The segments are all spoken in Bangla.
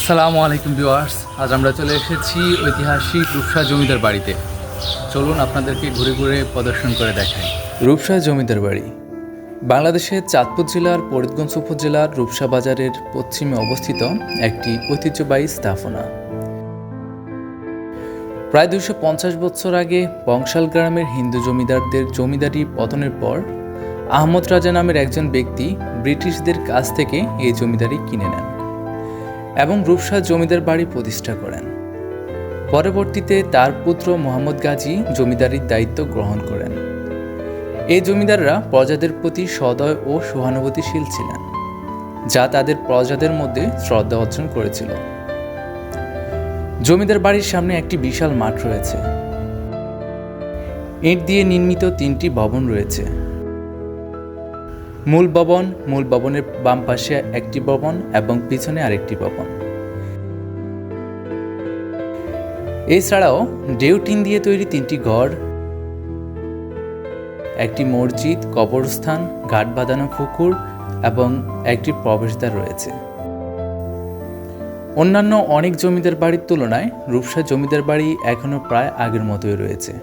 আসসালামু আলাইকুম ভিউয়ার্স। আজ আমরা চলে এসেছি ঐতিহাসিক রূপসা জমিদার বাড়িতে। চলুন আপনাদেরকে ঘুরে ঘুরে প্রদর্শন করে দেখাই। রূপসা জমিদার বাড়ি বাংলাদেশের চাঁদপুর জেলার ফরিদগঞ্জ উপজেলার রূপসা বাজারের পশ্চিমে অবস্থিত একটি ঐতিহ্যবাহী স্থাপনা। প্রায় 250 বছর আগে বংশাল গ্রামের হিন্দু জমিদারদের জমিদারি পতনের পর আহমদ রাজা নামের একজন ব্যক্তি ব্রিটিশদের কাছ থেকে এই জমিদারি কিনে নেন এবং রূপসা জমিদার বাড়ি প্রতিষ্ঠা করেন। পরবর্তীতে তার পুত্র মোহাম্মদ গাজী জমিদারির দায়িত্ব গ্রহণ করেন। এই জমিদাররা প্রজাদের প্রতি সদয় ও সহানুভূতিশীল ছিলেন, যা তাদের প্রজাদের মধ্যে শ্রদ্ধা অর্জন করেছিল। জমিদার বাড়ির সামনে একটি বিশাল মাঠ রয়েছে। ইট দিয়ে নির্মিত 3টি ভবন রয়েছে। মূল ভবনের বাম পাশে একটি ভবন এবং পিছনে আরেকটি ভবন। এছাড়াও ডেউ টিন দিয়ে তৈরি 3টি ঘর, একটি মসজিদ, কবরস্থান, ঘাট বাঁধানো পুকুর এবং একটি প্রবেশদ্বার রয়েছে। অন্যান্য অনেক জমিদার বাড়ির তুলনায় রূপসা জমিদার বাড়ি এখনও প্রায় আগের মতোই রয়েছে।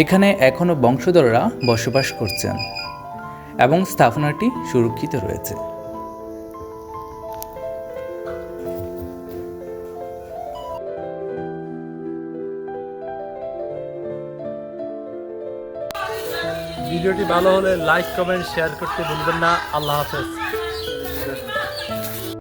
এখানে এখনও বংশধররা বসবাস করছেন এবং স্থাপনাটি সুরক্ষিত রয়েছে। ভিডিওটি ভালো হলে লাইক, কমেন্ট, শেয়ার করতে ভুলবেন না। আল্লাহ হাফেজ।